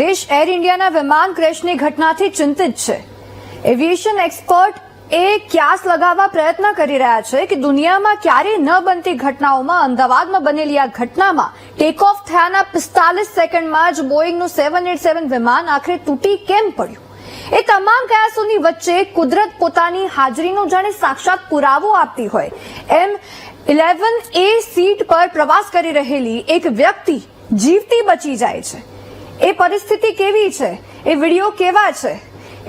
દેશ એર ઇન્ડિયાના વિમાન ક્રેશની ઘટનાથી ચિંતિત છે। એવિએશન એક્સપર્ટ એ ક્યાસ લગાવવા પ્રયત્ન કરી રહ્યા છે કે દુનિયામાં ક્યારેય ન બનતી ઘટનાઓમાં અમદાવાદમાં બનેલી આ ઘટનામાં ટેક ઓફ થયાના 45 સેકન્ડમાં જ બોઈંગનું 787 વિમાન આખરે તૂટી કેમ પડ્યું? એ તમામ કયાસોની વચ્ચે કુદરત પોતાની હાજરીનો જાણે સાક્ષાત પુરાવો આપતી હોય એમ 11A સીટ પર પ્રવાસ કરી રહેલી એક વ્યક્તિ જીવતી બચી જાય છે। એ પરિસ્થિતિ કેવી છે, એ વિડીયો કેવા છે,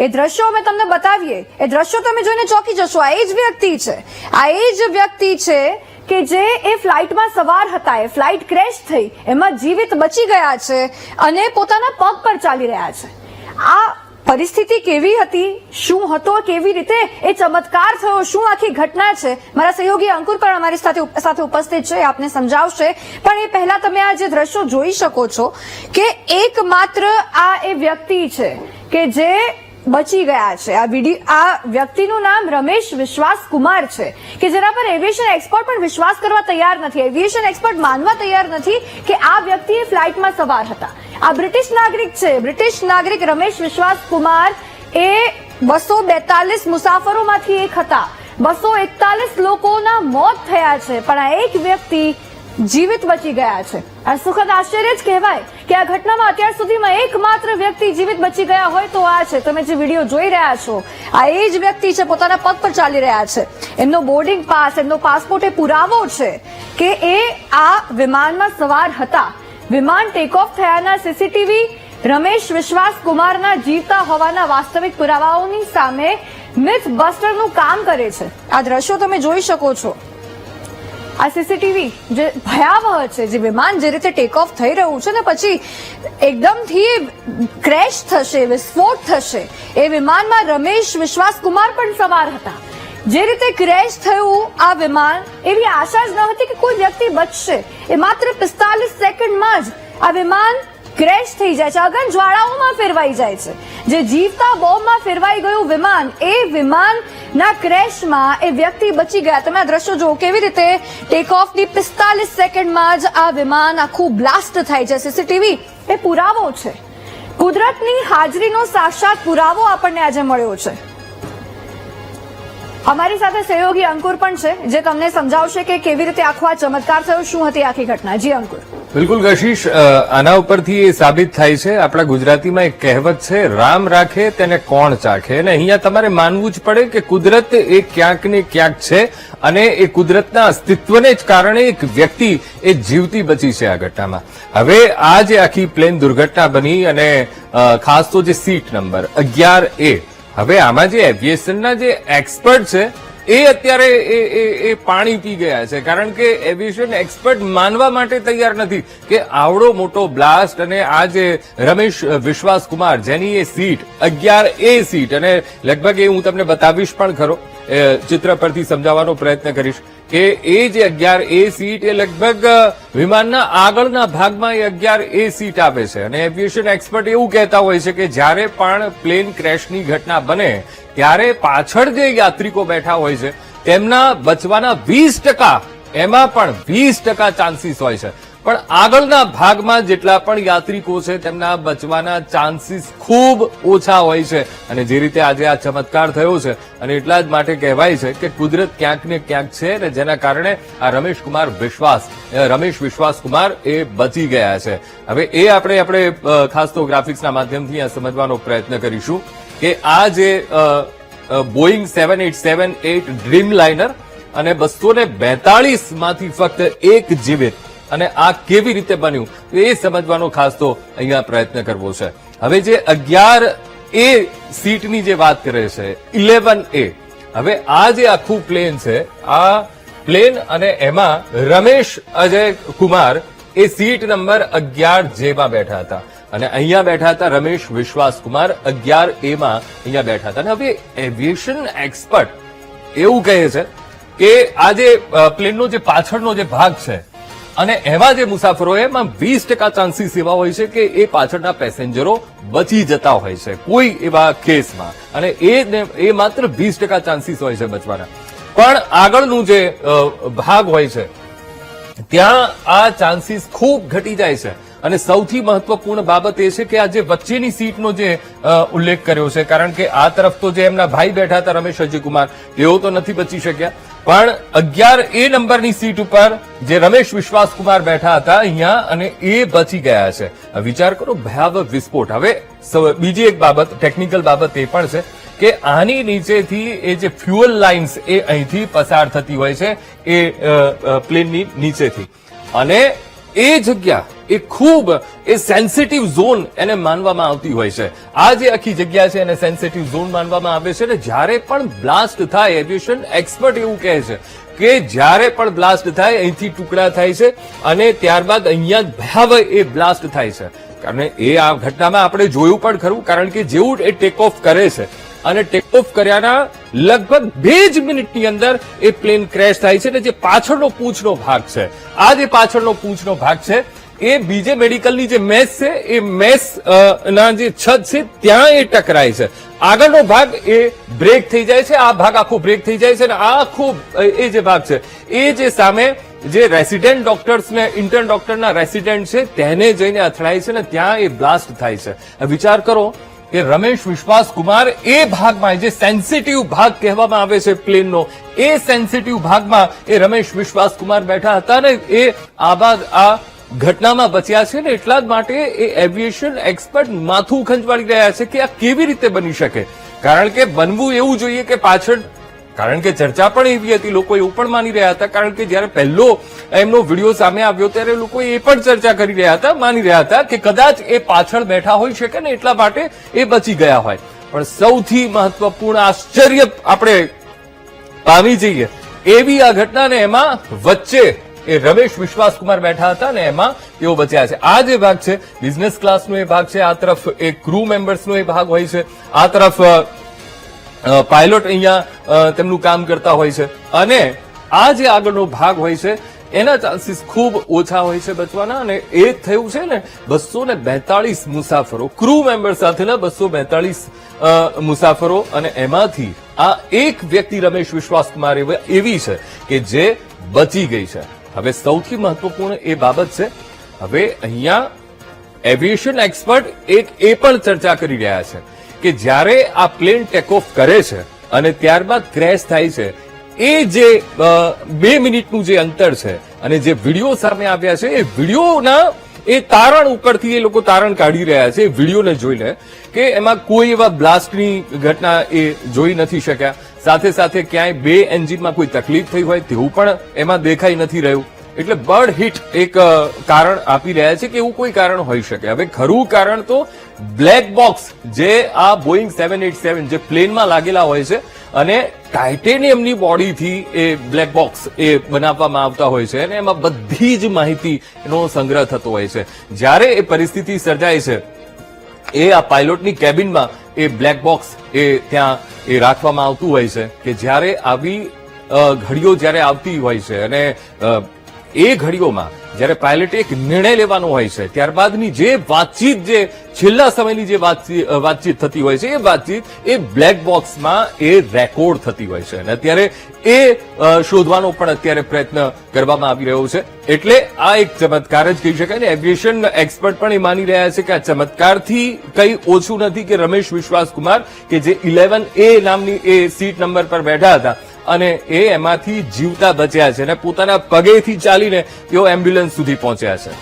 એ દ્રશ્યો અમે તમને બતાવીએ। એ દ્રશ્યો તમે જોઈને ચોંકી જશો। આ એ જ વ્યક્તિ છે, આ એ જ વ્યક્તિ છે કે જે એ ફ્લાઇટમાં સવાર હતા, એ ફ્લાઇટ ક્રેશ થઈ, એમાં જીવિત બચી ગયા છે અને પોતાના પગ પર ચાલી રહ્યા છે। આ પરિસ્થિતિ કેવી હતી, શું હતો, કેવી રીતે એ ચમત્કાર થયો, શું આખી ઘટના છે, મારા સહયોગી અંકુર પણ અમારી સાથે ઉપસ્થિત છે, આપને સમજાવશે। પણ એ પહેલા તમે આ જે દ્રશ્યો જોઈ શકો છો કે એકમાત્ર આ એ વ્યક્તિ છે કે જે બચી ગયા છે। આ વ્યક્તિનું નામ રમેશ વિશ્વાસ કુમાર છે કે જેના પર એવિએશન એક્સપર્ટ પણ વિશ્વાસ કરવા તૈયાર નથી। એવિએશન એક્સપર્ટ માનવા તૈયાર નથી કે આ વ્યક્તિ એ ફ્લાઇટમાં સવાર હતા। આ બ્રિટિશ નાગરિક છે। બ્રિટિશ નાગરિક રમેશ વિશ્વાસ કુમાર એ 242 મુસાફરોમાંથી એક હતા। 241 લોકોના મોત થયા છે, પણ આ એક વ્યક્તિ જીવિત બચી ગયા છે। આ સુખદ આશ્ચર્ય જ કહેવાય કે આ ઘટનામાં અત્યાર સુધીમાં એકમાત્ર વ્યક્તિ જીવિત બચી ગયા હોય તો આ છે। તમે જે વિડીયો જોઈ રહ્યા છો, આ એ જ વ્યક્તિ છે, પોતાના પગ પર ચાલી રહ્યા છે। એમનો બોર્ડિંગ પાસ, એમનો પાસપોર્ટ એ પુરાવો છે કે એ આ વિમાનમાં સવાર હતા। વિમાન ટેક ઓફ થયાના સીસીટીવી રમેશ વિશ્વાસ કુમારના જીવતા હોવાના વાસ્તવિક પુરાવાઓની સામે મિથ બસ્ટરનું કામ કરે છે। આ દ્રશ્યો તમે જોઈ શકો છો। આ સીસીટીવી જે ભયાવહ છે, જે વિમાન જે રીતે ટેક ઓફ થઈ રહ્યું છે ને પછી એકદમથી ક્રેશ થશે, વિસ્ફોટ થશે, એ વિમાનમાં રમેશ વિશ્વાસ કુમાર પણ સવાર હતા। જે રીતે ક્રેશ થયું આ વિમાન, એવી આશા જ ન હતી કે કોઈ વ્યક્તિ બચશે। એ માત્ર 45 સેકન્ડમાં જ આ વિમાન ક્રેશ થઈ જાય છે, અગન જ્વાળાઓમાં ફેરવાઈ જાય છે। જે જીવતા બોમ્બમાં ફેરવાઈ ગયું વિમાન, એ વિમાનના ક્રેશમાં એ વ્યક્તિ બચી ગયા। તમે આ દ્રશ્યો જુઓ કેવી રીતે ટેક ઓફની 45 સેકન્ડમાં જ આ વિમાન આખું બ્લાસ્ટ થાય છે। સીસીટીવી એ પુરાવો છે, કુદરતની હાજરીનો સાક્ષાત પુરાવો આપણને આજે મળ્યો છે। અમારી સાથે સહયોગી અંકુર પણ છે, જે તમને સમજાવશે કે કેવી રીતે આખો આ ચમત્કાર થયો, શું હતી આખી ઘટના। જી અંકુર। બિલકુલ કશિશ, આના ઉપરથી એ સાબિત થાય છે, આપણા ગુજરાતીમાં એક કહેવત છે, રામ રાખે તેને કોણ ચાખે। અને અહીંયા તમારે માનવું જ પડે કે કુદરત એ ક્યાંક ને ક્યાંક છે અને એ કુદરતના અસ્તિત્વને જ કારણે એક વ્યક્તિ એ જીવતી બચી છે આ ઘટનામાં। હવે આ જે આખી પ્લેન દુર્ઘટના બની અને ખાસ તો જે સીટ નંબર 11A, હવે આમાં જે એવિએશનના જે એક્સપર્ટ છે એ અત્યારે એ પાણી પી ગયા છે, કારણ કે એવિએશન એક્સપર્ટ માનવા માટે તૈયાર નથી કે આવડો મોટો બ્લાસ્ટ અને આ જે રમેશ વિશ્વાસ કુમાર જેની એ સીટ 11A સીટ, અને લગભગ એ હું તમને બતાવીશ પણ ખરો, ચિત્ર પરથી સમજાવવાનો પ્રયત્ન કરીશ કે એ જે 11A સીટ એ લગભગ વિમાનના આગળના ભાગમાં એ 11A સીટ આવે છે। અને એવિએશન એક્સપર્ટ એવું કહેતા હોય છે કે જ્યારે પણ પ્લેન ક્રેશની ઘટના બને ત્યારે પાછળ જે યાત્રિકો બેઠા હોય છે તેમના બચવાના 20%, એમાં પણ 20% ચાન્સીસ હોય છે, પણ આગળના ભાગમાં જેટલા પણ યાત્રિકો છે તેમના બચવાના ચાન્સીસ ખૂબ ઓછા હોય છે। અને જે રીતે આજે આ ચમત્કાર થયો છે, અને એટલા જ માટે કહેવાય છે કે કુદરત ક્યાંક ને ક્યાંક છે, અને જેના કારણે આ રમેશ વિશ્વાસ કુમાર એ બચી ગયા છે। હવે એ આપણે ખાસ તો ગ્રાફિક્સના માધ્યમથી આ સમજવાનો પ્રયત્ન કરીશું કે આ જે બોઈંગ 787-8 ડ્રીમ લાઇનર અને 242 માંથી ફક્ત એક જીવિત, અને આ કેવી રીતે બન્યું એ સમજવાનો ખાસ તો અહીંયા પ્રયત્ન કરવો છે। હવે જે 11A સીટની જે વાત કરે છે, 11A, હવે આ જે આખું પ્લેન છે, આ પ્લેન અને એમાં રમેશ અજય કુમાર એ સીટ નંબર 11J માં બેઠા હતા, અને અહીંયા બેઠા હતા રમેશ વિશ્વાસ કુમાર 11A માં અહીંયા બેઠા હતા। અને હવે એવિએશન એક્સપર્ટ એવું કહે છે કે આ જે પ્લેનનો જે પાછળનો જે ભાગ છે અને એવા જે મુસાફરો એમાં 20% ચાન્સીસ એવા હોય છે કે એ પાછળના પેસેન્જરો બચી જતા હોય છે કોઈ એવા કેસમાં, અને એ માત્ર 20% ચાન્સીસ હોય છે બચવાના। પણ આગળનું જે ભાગ હોય છે ત્યાં આ ચાન્સીસ ખૂબ ઘટી જાય છે। અને સૌથી મહત્વપૂર્ણ બાબત એ છે કે આ જે વચ્ચેની સીટનો જે ઉલ્લેખ કર્યો છે, કારણ કે આ તરફ તો જે એમના ભાઈ બેઠા હતા રમેશ અજયકુમાર, તેઓ તો નથી બચી શક્યા, પણ 11A નંબરની સીટ ઉપર જે રમેશ વિશ્વાસકુમાર બેઠા હતા અહીંયા, અને એ બચી ગયા છે. વિચાર કરો, ભયાવહ વિસ્ફોટ. હવે બીજી એક બાબત, ટેકનિકલ બાબત એ પણ છે કે આની નીચેથી એ જે ફ્યુઅલ લાઇન્સ એ અહીંથી પસાર થતી હોય છે એ પ્લેનની નીચેથી, અને એ જગ્યા એ ખૂબ એ સેન્સિટિવ ઝોન એને માનવામાં આવતી હોય છે. આ જે આખી જગ્યા છે એને સેન્સિટિવ ઝોન માનવામાં આવે છે. અને જ્યારે પણ બ્લાસ્ટ થાય, એવિએશન એક્સપર્ટ એવું કહે છે કે જ્યારે પણ બ્લાસ્ટ થાય અહીંથી ટુકડા થાય છે અને ત્યારબાદ અહીંયા જ ભયાવહ એ બ્લાસ્ટ થાય છે. અને એ આ ઘટનામાં આપણે જોયું પણ ખરું, કારણ કે જેવું એ ટેક ઓફ કરે છે અને ટેક ઓફ કર્યાના લગભગ 2 જ મિનિટની અંદર એ પ્લેન ક્રેશ થાય છે. અને જે પાછળનો પૂંછનો ભાગ છે, આ જે પાછળનો પૂંછનો ભાગ છે એ બીજે મેડિકલની જે મેસ છે એ મેસ ના જે છત છે ત્યાં એ ટકરાય છે. આગળનો ભાગ એ બ્રેક થઈ જાય છે, આ ભાગ આખો બ્રેક થઈ જાય છે, અને આ આખો એ જે ભાગ છે એ જે સામે જે રેસિડેન્ટ ડોક્ટર્સ ને ઇન્ટર્ન ડોક્ટરના રેસિડેન્ટ છે તેને જઈને અથડાય છે, ને ત્યાં એ બ્લાસ્ટ થાય છે. વિચાર કરો કે રમેશ વિશ્વાસકુમાર એ ભાગમાં, જે સેન્સિટિવ ભાગ કહેવામાં આવે છે પ્લેનનો, એ સેન્સિટિવ ભાગમાં એ રમેશ વિશ્વાસકુમાર બેઠા હતા, ને એ આ ઘટનામાં બચ્યા છે. ને એટલા જ માટે એ એવિએશન એક્સપર્ટ માથું ખંજવાળી રહ્યા છે કે આ કેવી રીતે બની શકે. કારણ કે બનવું એવું જોઈએ કે પાછળ, કારણ કે ચર્ચા પણ એવી હતી, લોકો એવું પણ માની રહ્યા હતા, કારણ કે જયારે પહેલો એમનો વિડીયો સામે આવ્યો ત્યારે લોકો એ પણ ચર્ચા કરી રહ્યા હતા, માની રહ્યા હતા કે કદાચ એ પાછળ બેઠા હોઈ શકે ને એટલા માટે એ બચી ગયા હોય. પણ સૌથી મહત્વપૂર્ણ આશ્ચર્ય આપણે પામી જઈએ એવી આ ઘટના, ને એમાં વચ્ચે એ રમેશ વિશ્વાસકુમાર બેઠા હતા ને એમાં તેઓ બચ્યા છે. આ જે ભાગ છે બિઝનેસ ક્લાસનો એ ભાગ છે, આ તરફ એ ક્રૂ મેમ્બર્સનો એ ભાગ હોય છે, આ તરફ પાયલોટ અહીંયા તેમનું કામ કરતા હોય છે, અને આ જે આગળનો ભાગ હોય છે એના ચાન્સીસ ખૂબ ઓછા હોય છે બચવાના. અને એ થયું છે ને 242 મુસાફરો, ક્રૂ મેમ્બર સાથેના 242 મુસાફરો, અને એમાંથી આ એક વ્યક્તિ રમેશ વિશ્વાસકુમાર એવી છે કે જે બચી ગઈ છે. હવે સૌથી મહત્વપૂર્ણ એ બાબત છે, હવે અહીંયા એવિએશન એક્સપર્ટ એક એ પણ ચર્ચા કરી રહ્યા છે કે જ્યારે આ પ્લેન ટેક ઓફ કરે છે અને ત્યારબાદ ક્રેશ થાય છે, એ જે 2 મિનિટનું જે અંતર છે અને જે વિડીયો સામે આવ્યા છે, એ વિડીયોના એ તારણ ઉપરથી એ લોકો તારણ કાઢી રહ્યા છે વિડીયોને જોઈને, કે એમાં કોઈ એવા બ્લાસ્ટની ઘટના એ જોઈ નથી શક્યા. સાથે સાથે ક્યાંય 2 એન્જિનમાં કોઈ તકલીફ થઈ હોય તેવું પણ એમાં દેખાઈ નથી રહ્યું. એટલે બર્ડ હિટ એક કારણ આપી રહ્યા છે કે એવું કોઈ કારણ હોઈ શકે. હવે ખરું કારણ તો બ્લેક બોક્સ જે આ બોઈંગ 787 જે પ્લેનમાં લાગેલા હોય છે, અને ટાઇટેનિયમની બોડીથી એ બ્લેક બોક્સ એ બનાવવામાં આવતા હોય છે, અને એમાં બધી જ માહિતીનો સંગ્રહ થતો હોય છે. જ્યારે એ પરિસ્થિતિ સર્જાય છે, એ આ પાયલોટની કેબિનમાં એ બ્લેક બોક્સ એ ત્યાં એ રાખવામાં આવતું હોય છે, કે જ્યારે આવી ઘડીઓ જ્યારે આવતી હોય છે, અને એ ઘડીઓમાં જ્યારે પાયલટે એક નિર્ણય લેવાનો હોય છે, ત્યારબાદની જે વાતચીત, જે છેલ્લા સમયની જે વાતચીત થતી હોય છે, એ વાતચીત એ બ્લેક બોક્સમાં એ રેકોર્ડ થતી હોય છે. અને અત્યારે એ શોધવાનો પણ અત્યારે પ્રયત્ન કરવામાં આવી રહ્યો છે. એટલે આ એક ચમત્કાર જ કહી શકાય ને. એવિએશન એક્સપર્ટ પણ એ માની રહ્યા છે કે આ ચમત્કારથી કંઈ ઓછું નથી કે રમેશ વિશ્વાસકુમાર કે જે 11A નામની એ સીટ નંબર પર બેઠા હતા અને એ એમાંથી જીવતા બચ્યા છે, અને પોતાના પગેથી ચાલીને તેઓ એમ્બ્યુલન્સ સુધી પહોંચ્યા છે.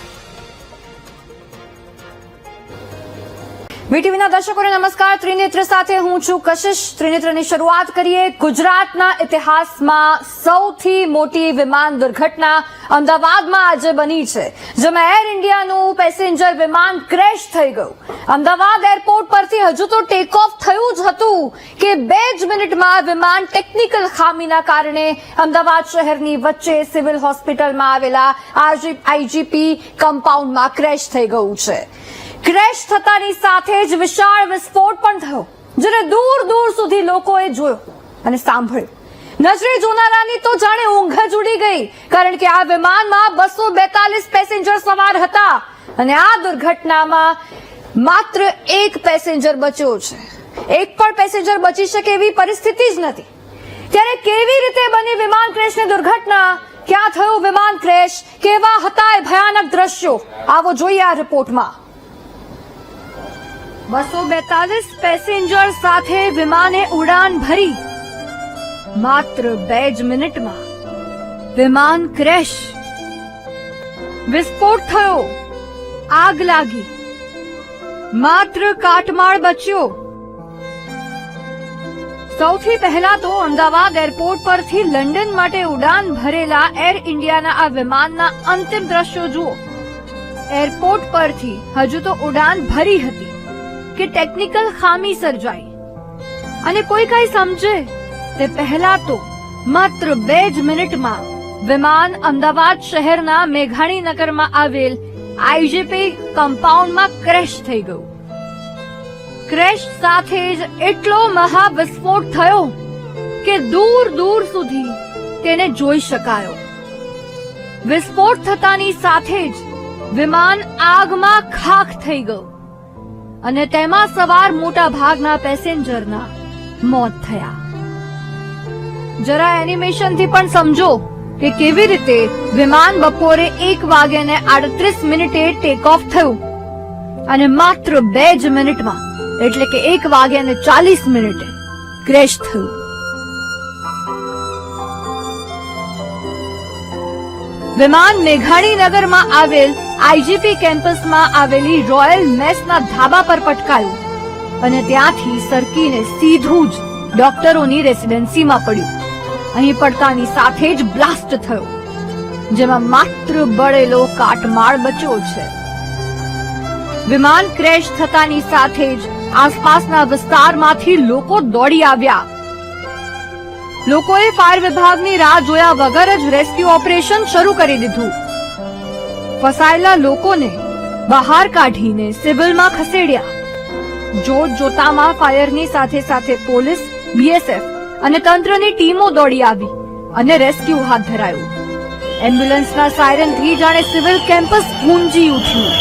વીટીવીના દર્શકોને નમસ્કાર. ત્રિનેત્ર સાથે હું છું કશિશ. ત્રિનેત્રની શરૂઆત કરીએ. ગુજરાતના ઇતિહાસમાં સૌથી મોટી વિમાન દુર્ઘટના અમદાવાદમાં આજે બની છે, જેમાં એર ઇન્ડિયાનું પેસેન્જર વિમાન ક્રેશ થઈ ગયું. અમદાવાદ એરપોર્ટ પરથી હજુ તો ટેક ઓફ થયું જ હતું કે 2 જ મિનિટમાં વિમાન ટેકનિકલ ખામીના કારણે અમદાવાદ શહેરની વચ્ચે સિવિલ હોસ્પિટલમાં આવેલા આઈજીપી કમ્પાઉન્ડમાં ક્રેશ થઈ ગયું છે. ક્રેશ થતાની સાથે જ વિશાળ વિસ્ફોટ પણ થયો, જેને દૂર દૂર સુધી લોકોએ જોયો અને સાંભળ્યું. નજરે જોનારાની તો જાણે ઊંઘ જ ઉડી ગઈ, કારણ કે આ વિમાનમાં 242 પેસેન્જર સવાર હતા, અને આ દુર્ઘટનામાં માત્ર 1 પેસેન્જર બચ્યો છે. એક પણ પેસેન્જર બચી શકે એવી પરિસ્થિતિ જ નથી. ત્યારે કેવી રીતે બની વિમાન ક્રેશની દુર્ઘટના, ક્યાં થયું વિમાન ક્રેશ, કેવા હતા એ ભયાનક દ્રશ્યો, આવો જોઈએ આ રિપોર્ટમાં. 242 પેસેન્જર સાથે વિમાને ઉડાન ભરી. માત્ર 2 જ મિનિટમાં વિમાન ક્રેશ. વિસ્ફોટ થયો, આગ લાગી, માત્ર કાટમાળ બચ્યો. સૌથી પહેલા તો અમદાવાદ એરપોર્ટ પરથી લંડન માટે ઉડાન ભરેલા એર ઇન્ડિયાના આ વિમાનના અંતિમ દ્રશ્યો જુઓ. એરપોર્ટ પરથી હજુ તો ઉડાન ભરી હતી કે ટેકનિકલ ખામી સર્જાઈ અને કોઈ કઈ સમજે તે પહેલા તો માત્ર 2 જ મિનિટમાં વિમાન અમદાવાદ શહેરના મેઘાણીનગરમાં આવેલ આઈજીપી કમ્પાઉન્ડમાં ક્રેશ થઈ ગયું. ક્રેશ સાથે જ એટલો મહાવિસ્ફોટ થયો કે દૂર દૂર સુધી તેને જોઈ શકાયો. વિસ્ફોટ થતાની સાથે જ વિમાન આગમાં ખાખ થઈ ગયું અને તેમાં સવાર મોટા ભાગના પેસેન્જરના મોત થયા. જરા એનિમેશનથી પણ સમજો કે કેવી રીતે વિમાન બપોરે 1:38 ટેક ઓફ થયું અને માત્ર 2 જ મિનિટમાં એટલે કે 1:40 ક્રેશ થયું. વિમાન મેઘાણીનગરમાં આવેલ આઈજીપી કેમ્પસમાં આવેલી રોયલ મેસના ધાબા પર પટકાયું અને ત્યાંથી સરકીને સીધું જ ડોક્ટરોની રેસિડેન્સીમાં પડ્યું. અહીં પડતાની સાથે જ બ્લાસ્ટ થયો, જેમાં માત્ર બળેલો કાટમાળ બચ્યો છે. વિમાન ક્રેશ થતાની સાથે જ આસપાસના વિસ્તારમાંથી લોકો દોડી આવ્યા. લોકોએ ફાયર વિભાગની રાહ જોયા વગર જ રેસ્ક્યુ ઓપરેશન શરૂ કરી દીધું. ફસાયેલા લોકોને બહાર કાઢીને સિવિલમાં ખસેડ્યા. જોત જોતામાં ફાયરની સાથે સાથે પોલીસ, બીએસએફ અને તંત્રની ટીમો દોડી આવી અને રેસ્ક્યુ હાથ ધરાયું. એમ્બ્યુલન્સના સાયરનથી જાણે સિવિલ કેમ્પસ ગુંજી ઉઠ્યું.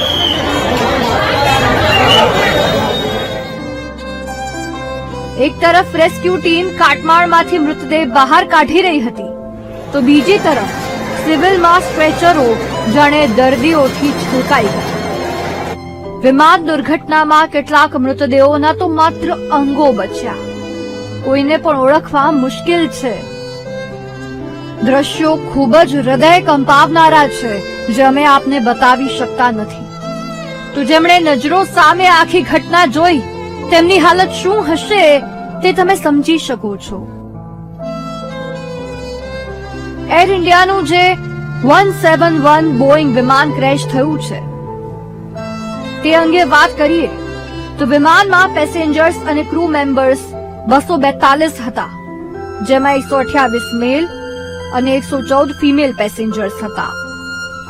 એક તરફ રેસ્ક્યુ ટીમ કાટમાળમાંથી મૃતદેહ બહાર કાઢી રહી હતી તો બીજી તરફ સિવિલમાં સ્ટ્રેચરો જાણે દર્દીઓથી છલકાઈ ગયા. વિમાન દુર્ઘટનામાં કેટલાક મૃતદેહોના તો માત્ર અંગો બચ્યા. કોઈને પણ ઓળખવા મુશ્કેલ છે. દ્રશ્યો ખૂબ જ હૃદય કંપાવનારા છે જે અમે આપને બતાવી શકતા નથી. તો જેમણે નજરો સામે આખી ઘટના જોઈ તેમની હાલત શું હશે તે તમે સમજી શકો છો. એર ઇન્ડિયાનું જે 171 બોઈંગ વિમાન ક્રેશ થયું છે તે અંગે વાત કરીએ તો વિમાનમાં પેસેન્જર્સ અને ક્રૂ મેમ્બર્સ 242 હતા, જેમાં 128 મેલ અને 114 ફિમેલ પેસેન્જર્સ હતા.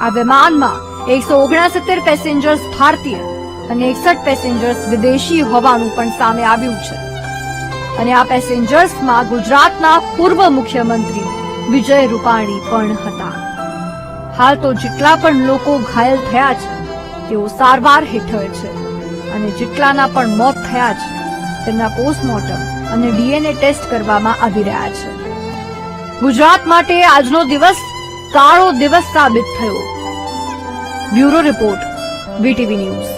આ વિમાનમાં 169 પેસેન્જર્સ ભારતીય અને 61 પેસેન્જર્સ વિદેશી હોવાનું પણ સામે આવ્યું છે. અને આ પેસેન્જર્સમાં ગુજરાતના પૂર્વ મુખ્યમંત્રી વિજય રૂપાણી પણ હતા. હાલ તો જેટલા પણ લોકો ઘાયલ થયા છે તેઓ સારવાર હેઠળ છે અને જેટલાના પણ મોત થયા છે તેમના પોસ્ટમોર્ટમ અને ડીએનએ ટેસ્ટ કરવામાં આવી રહ્યા છે. ગુજરાત માટે આજનો દિવસ કાળો દિવસ સાબિત થયો. Bureau report, VTV news.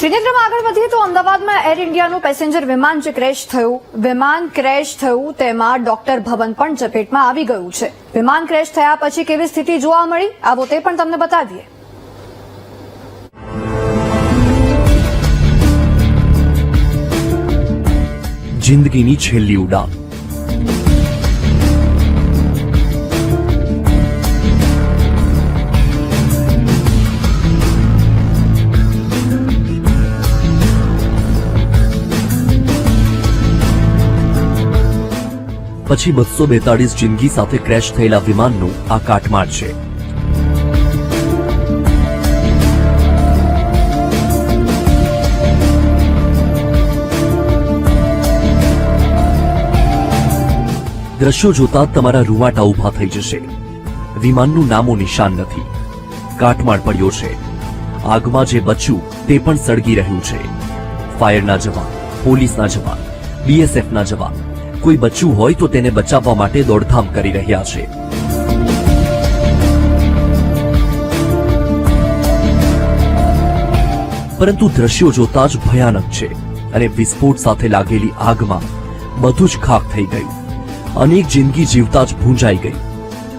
શ્રીનગરમાં આગળ વધીએ તો અમદાવાદમાં એર ઇન્ડિયાનું પેસેન્જર વિમાન જે ક્રેશ થયું તેમાં ડોક્ટર ભવન પણ ચપેટમાં આવી ગયું છે. વિમાન ક્રેશ થયા પછી કેવી સ્થિતિ જોવા મળી આવો તે પણ તમને બતાવીએ. જિંદગીની છેલ્લી ઉડાન. પછી 242 જિંદગી સાથે ક્રેશ થયેલા વિમાનનું આ કાટમાળ છે. દ્રશ્યો જોતા તમારા રૂવાટા ઉભા થઈ જશે. વિમાનનું નામો નિશાન નથી. કાટમાળ પડ્યો છે. આગમાં જે બચ્યું તે પણ સળગી રહ્યું છે. ફાયરના જવાન, પોલીસના જવાન, બીએસએફના જવાન, કોઈ બચ્ચું હોય તો તેને બચાવવા માટે દોડધામ કરી રહ્યા છે. પરંતુ દ્રશ્યો જોતા જ ભયાનક છે અને વિસ્ફોટ સાથે લાગેલી આગમાં બધું જ ખાખ થઈ ગયું. અનેક જિંદગી જીવતા જ ભૂંજાઈ ગઈ.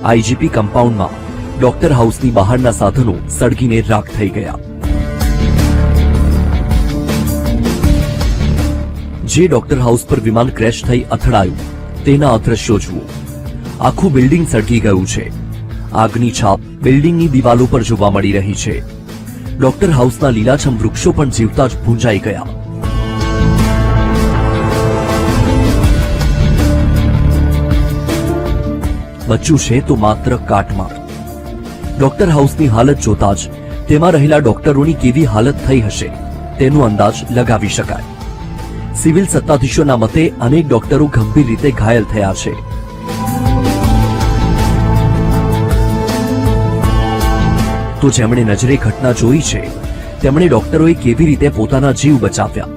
આઈજીપી કમ્પાઉન્ડમાં ડોક્ટર હાઉસની બહારના સાધનો સળગીને રાખ થઈ ગયા. જે ડોક્ટર હાઉસ પર વિમાન ક્રેશ થઈ અથડાયું તેના અદ્રશ્યો જુઓ. આખું બિલ્ડિંગ સળગી ગયું છે. આગની છાપ બિલ્ડિંગની દિવાલો પર જોવા મળી રહી છે. ડોક્ટર હાઉસના લીલાછમ વૃક્ષો પણ જીવતા જ ભૂંજાઈ ગયા. બચ્ચું છે તો માત્ર કાટમાળ. ડોક્ટર હાઉસની હાલત જોતા જ તેમાં રહેલા ડોક્ટરોની કેવી હાલત થઈ હશે તેનો અંદાજ લગાવી શકાય. સિવિલ સત્તાધીશોના મતે અનેક ડોક્ટરો ગંભીર રીતે ઘાયલ થયા છે. તો જેમણે નજરે ઘટના જોઈ છે તેમણે ડોક્ટરોએ કેવી રીતે પોતાના જીવ બચાવ્યા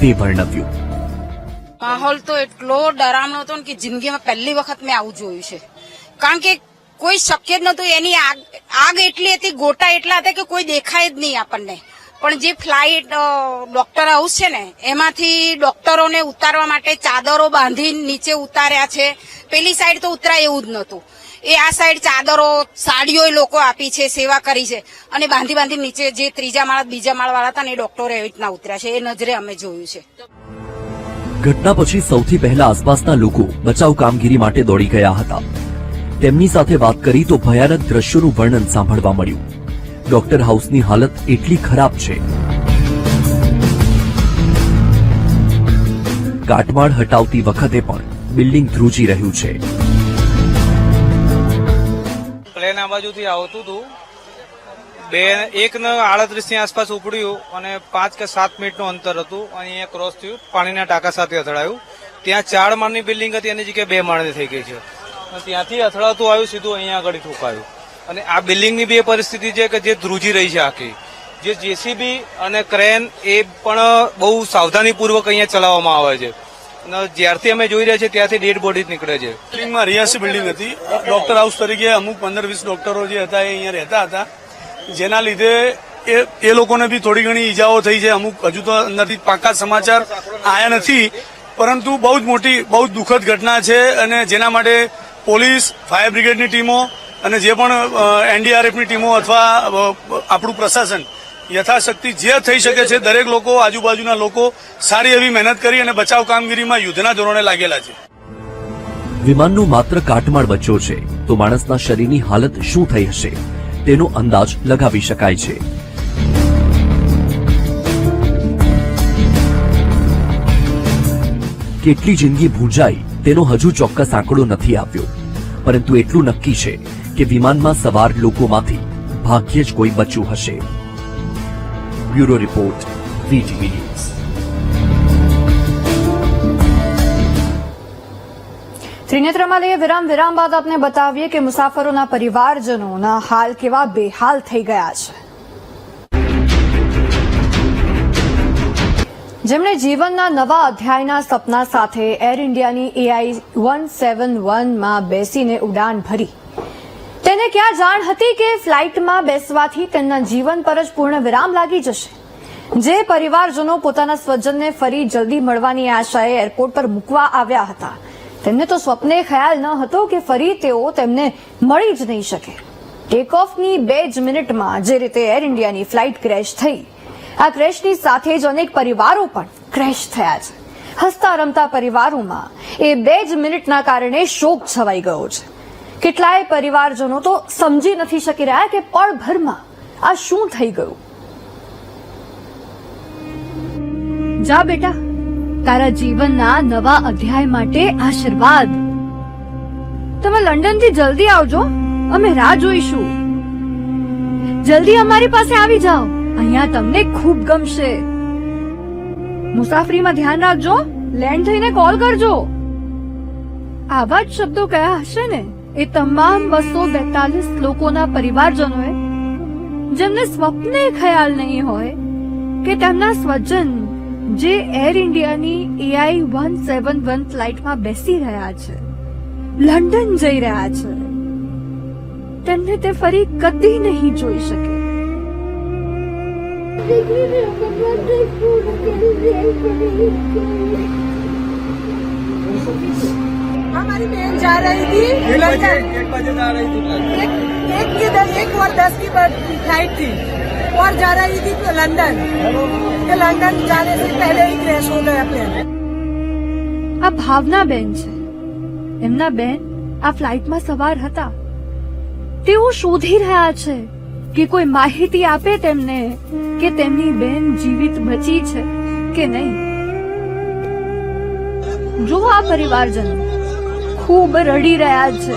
તે વર્ણવ્યું. માહોલ તો એટલો ડરામણો હતો ને કે જિંદગીમાં પહેલી વખત મેં આવું જોયું છે. કારણ કે કોઈ શક્ય જ નતું. એની આગ એટલી હતી, ગોટા એટલા હતા કે કોઈ દેખાય જ નહીં આપણને. પણ જે ફ્લાઇટ ડોક્ટર હાઉસ છે ને એમાંથી ડોક્ટરોને ઉતારવા માટે ચાદરો બાંધી નીચે ઉતાર્યા છે. પેલી સાઈડ તો ઉતરાય એવું જ નતું. એ આ સાઈડ ચાદરો સાડીઓ લોકો આપી છે, સેવા કરી છે અને બાંધી બાંધી નીચે જે ત્રીજા માળ બીજા માળ વાળા હતા ને એ ડોક્ટરો એવી રીતના ઉતર્યા છે. એ નજરે અમે જોયું છે. ઘટના પછી સૌથી પહેલા આસપાસના લોકો બચાવ કામગીરી માટે દોડી ગયા હતા. તેમની સાથે વાત કરી તો ભયાનક દ્રશ્યોનું વર્ણન સાંભળવા મળ્યું. ડોક્ટર હાઉસની હાલત એટલી ખરાબ છે. કાટમાળ હટાવતી વખતે પણ બિલ્ડિંગ ધ્રુજી રહ્યું છે. પ્લેન આ બાજુથી આવતું હતું. 1:38 ની આસપાસ ઉપડ્યું અને 5 કે 7 મિનિટનું અંતર હતું. અહીંયા ક્રોસ થયું, પાણીના ટાંકા સાથે અથડાયું. ત્યાં 4 માળની બિલ્ડિંગ હતી, એની જગ્યાએ 2 માળની થઈ ગઈ છે. ત્યાંથી અથડાતું આવ્યું, સીધું અહીંયા આગળ ઠોકાયું. અને આ બિલ્ડિંગની બી એ પરિસ્થિતિ છે કે જે ધ્રુજી રહી છે આખી. જે જેસીબી અને ક્રેન એ પણ બહુ સાવધાનીપૂર્વક અહીંયા ચલાવવામાં આવે છે. અને જ્યારથી અમે જોઈ રહ્યા છીએ ત્યાંથી ડેડ બોડી નીકળે છે. બિલ્ડિંગમાં રિયાસી બિલ્ડિંગ હતી. ડોક્ટર હાઉસ તરીકે અમુક 15-20 ડોક્ટરો જે હતા એ અહીંયા રહેતા હતા. જેના લીધે એ લોકોને બી થોડી ઘણી ઈજાઓ થઈ છે. અમુક હજુ તો અંદરથી પાકા સમાચાર આયા નથી, પરંતુ બહુ જ મોટી, બહુ જ દુઃખદ ઘટના છે. અને જેના માટે પોલીસ, ફાયર બ્રિગેડની ટીમો અને જે પણ એનડીઆરએફની ટીમો અથવા આપણું પ્રશાસન યથાશક્તિ જે થઈ શકે છે દરેક લોકો, આજુબાજુના લોકો સારી એવી મહેનત કરી અને બચાવ કામગીરીમાં યુદ્ધના ધોરણે લાગેલા છે. વિમાનનો માત્ર કાટમાળ બચ્યો છે તો માણસના શરીરની હાલત શું થઈ હશે તેનો અંદાજ લગાવી શકાય છે. કેટલી જિંદગી ભૂંજાઈ તેનો હજુ ચોક્કસ આંકડો નથી આવ્યો, પરંતુ એટલું નક્કી છે કે વિમાનમાં સવાર લોકોમાંથી ભાગ્યે જ કોઈ બચ્યું હશે. Bureau report, VTV news. ત્રિનેત્રમાં લઈએ વિરામ બાદ આપને બતાવીએ કે મુસાફરોના પરિવારજનોના હાલ કેવા બેહાલ થઈ ગયા છે. જેમણે જીવનના નવા અધ્યાયના સપના સાથે એર ઇન્ડિયાની એઆઈ 171માં બેસીને ઉડાન ભરી, તેને ક્યાં જાણ હતી કે ફ્લાઇટમાં બેસવાથી તેમના જીવન પર જ પૂર્ણ વિરામ લાગી જશે. જે પરિવારજનો પોતાના સ્વજનને ફરી જલ્દી મળવાની આશાએ એરપોર્ટ પર મૂકવા આવ્યા હતા, તેમને તો સ્વપ્ને ખ્યાલ ન હતો કે ફરી તેઓ તેમને મળી જ નહીં શકે. ટેક ઓફની 2 જ મિનિટમાં જે રીતે એર ઇન્ડિયાની ફ્લાઇટ ક્રેશ થઈ, આ ક્રેશની સાથે જ અનેક પરિવારો પણ ક્રેશ થયા છે. હસતા રમતા પરિવારોમાં એ 2 જ મિનિટના કારણે શોક છવાઈ ગયો છે. કેટલાય પરિવારજનો તો સમજી નથી શકી રહ્યા કે પળભરમાં આ શું થઈ ગયું. જા બેટા, તારા જીવનના નવા અધ્યાય માટે આશીર્વાદ. તમે લંડનથી જલ્દી આવજો, અમે રાહ જોઈશું. જલ્દી અમારી પાસે આવી જાઓ, અહીંયા તમને ખૂબ ગમશે. મુસાફરીમાં ધ્યાન રાખજો, લેન્ડ થઈને કોલ કરજો. આવા જ શબ્દો કયા હશે ને એ તમામ 242 લોકોના પરિવારજનોએ, જેમને સ્વપ્ને ખ્યાલ નહીં હોય કે તેમના સ્વજન જે એર ઇન્ડિયાની AI-171 ફ્લાઇટમાં બેસી રહ્યા છે, લંડન જઈ રહ્યા છે, તેમને તે ફરી કદી નહીં જોઈ શકે. हमारी बहन जा रही थी लंदन, 1 बजे जा रही थी, 1:10 की फ्लाइट थी और जा रही थी लंदन. कि लंदन जाने से पहले ही क्रैश हो गया प्लेन. આ ભાવનાબેન છે. એમના બેન આ ફ્લાઇટમાં સવાર હતા. તેઓ શોધી રહ્યા છે કે કોઈ માહિતી આપે તેમને કે તેમની બેન જીવિત બચી છે કે નહીં. જો આ પરિવારજનો ખૂબ રડી રહ્યા છે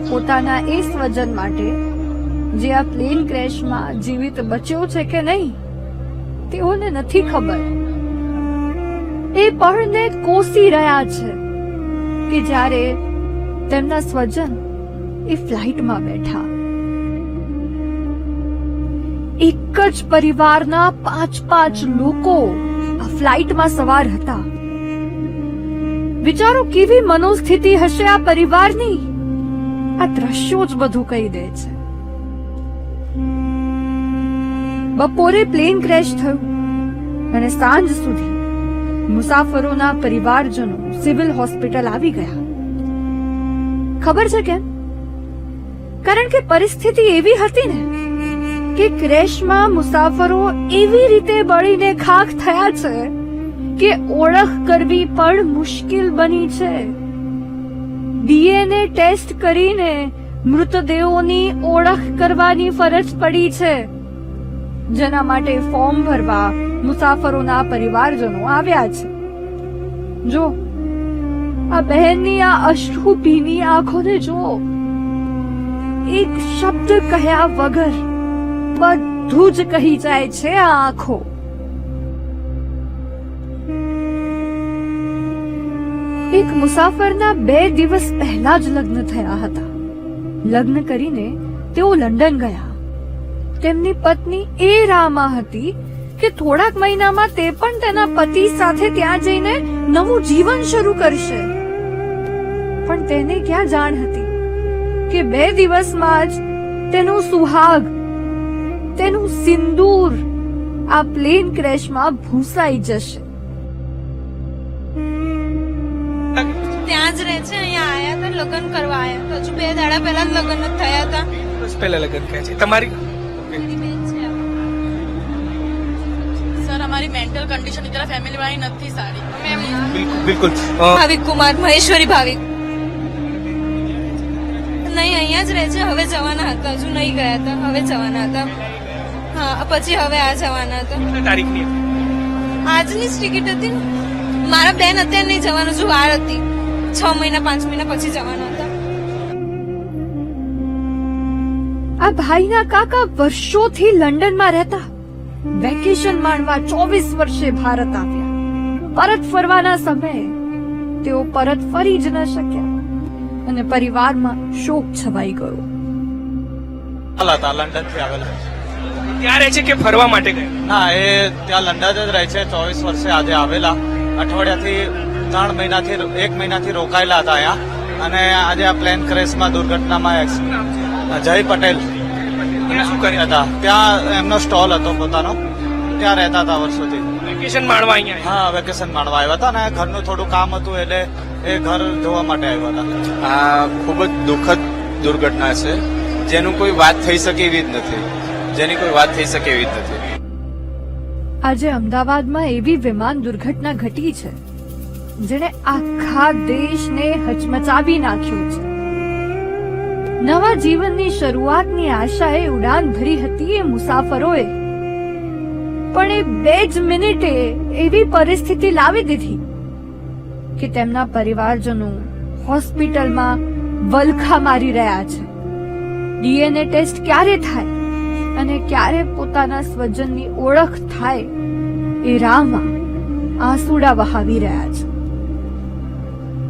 પોતાના એ સ્વજન માટે જે આ પ્લેન ક્રેશમાં જીવિત બચ્યો છે કે નહીં, તેઓને નથી ખબર. એ પળને કોસી રહ્યા છે કે જ્યારે તેમના સ્વજન એ ફ્લાઇટમાં બેઠા. એક જ પરિવારના 5 લોકો આ ફ્લાઇટમાં સવાર હતા. વિચારો કેવી મનોસ્થિતિ હશે આ પરિવારની. આ દ્રશ્યો જ બધું કહી દે છે. બપોરે પ્લેન ક્રેશ થયું અને સાંજ સુધી મુસાફરોના પરિવારજનો સિવિલ હોસ્પિટલ આવી ગયા. ખબર છે કેમ? કારણ કે પરિસ્થિતિ એવી હતી ને કે ક્રેશમાં મુસાફરો એવી રીતે બળીને ખાખ થયા છે કે ઓળખ કરવી પણ મુશ્કેલ બની છે. DNA ટેસ્ટ કરીને મૃતદેહોની ઓળખ કરવાની ફરજ પડી છે, જેના માટે ફોર્મ ભરવા મુસાફરોના પરિવારજનો આવ્યા છે. જો આ બહેનની આ અશ્રુ ભીની આંખોને જો. એક શબ્દ કહ્યા વગર બધું જ કહી જાય છે આ આંખો. એક મુસાફરના 2 દિવસ પહેલા જ લગ્ન થયા હતા. લગ્ન કરીને તેઓ લંડન ગયા. તેમની પત્ની એ રાહમાં હતી કે થોડાક મહિનામાં તે પણ તેના પતિ સાથે ત્યાં જઈને નવું જીવન શરૂ કરશે. પણ તેને ક્યાં જાણ હતી કે 2 દિવસમાં જ તેનું સુહાગ, તેનું સિંદૂર આ પ્લેન ક્રેશમાં ભૂસાઈ જશે. ત્યાં જ રહે છે, અહીંયા આયા હતા, લગ્ન કરવા આયા હતા. હજુ 2 દાડા પહેલા જ લગ્ન જ થયા હતા. બસ પહેલા લગ્ન કહે છે તમારી. મારી બેન છે આ. સર અમારી મેન્ટલ કન્ડિશન જરા ફેમિલી વાળી નથી સારી. બિલકુલ ભાવિક કુમાર, મહેશ્વરી ભાવિક. નહીં, અહીંયા જ રહે છે. હવે જવાના હતા, હજુ નહીં ગયા હતા, હવે જવાના હતા. હા, પછી હવે આ જવાના હતા. તારીખની આજની જ ટિકિટ હતી ને. મારા બેન અત્યારે નહીં જવાનું, જો વાર હતી. 6 મહિના 5 મહિના પછી જવાના હતા. આ ભાઈના કાકા વર્ષોથી લંડનમાં રહેતા. વેકેશન માણવા 24 વર્ષે ભારત આવ્યા. પરત ફરવાના સમયે તેઓ પરત ફરી જ ન શક્યા અને પરિવારમાં શોક છવાઈ ગયો. લંડન થી આવેલા. ત્યાં રહે છે કે ફરવા માટે ગયા? ના, એ ત્યાં લંડન જ રહે છે. 24 વર્ષે આજે આવેલા. અઠવાડિયાથી 3 મહિનાથી 1 મહિનાથી રોકાયેલા હતા અહીંયા અને આજે આ પ્લેન ક્રેશમાં દુર્ઘટનામાં જય પટેલ શું કર્યા હતા. ત્યાં એમનો સ્ટોલ હતો પોતાનો, ત્યાં રહેતા હતા વર્ષોથી. વેકેશન માણવા અહીંયા? હા, વેકેશન માણવા આવ્યા હતા ને ઘરનું થોડું કામ હતું એટલે એ ઘર જોવા માટે આવ્યા હતા. આ ખૂબ જ દુઃખદ દુર્ઘટના છે જેનું કોઈ વાત થઈ શકે એવી જ નથી, જેની કોઈ વાત થઈ શકે એવી જ નથી. આજે અમદાવાદમાં એવી વિમાન દુર્ઘટના ઘટી છે જેણે આખા દેશને હચમચાવી નાખ્યો છે. નવા જીવનની શરૂઆતની આશાએ ઉડાન ભરી હતી એ મુસાફરોએ, પણ એ 2 જ મિનિટે એવી પરિસ્થિતિ લાવી દીધી કે તેમના પરિવારજનો હોસ્પિટલમાં વલખા મારી રહ્યા છે. DNA ટેસ્ટ ક્યારે થાય અને ક્યારે પોતાના સ્વજનની ઓળખ થાય એ રાહમાં આંસુડા વહાવી રહ્યા છે.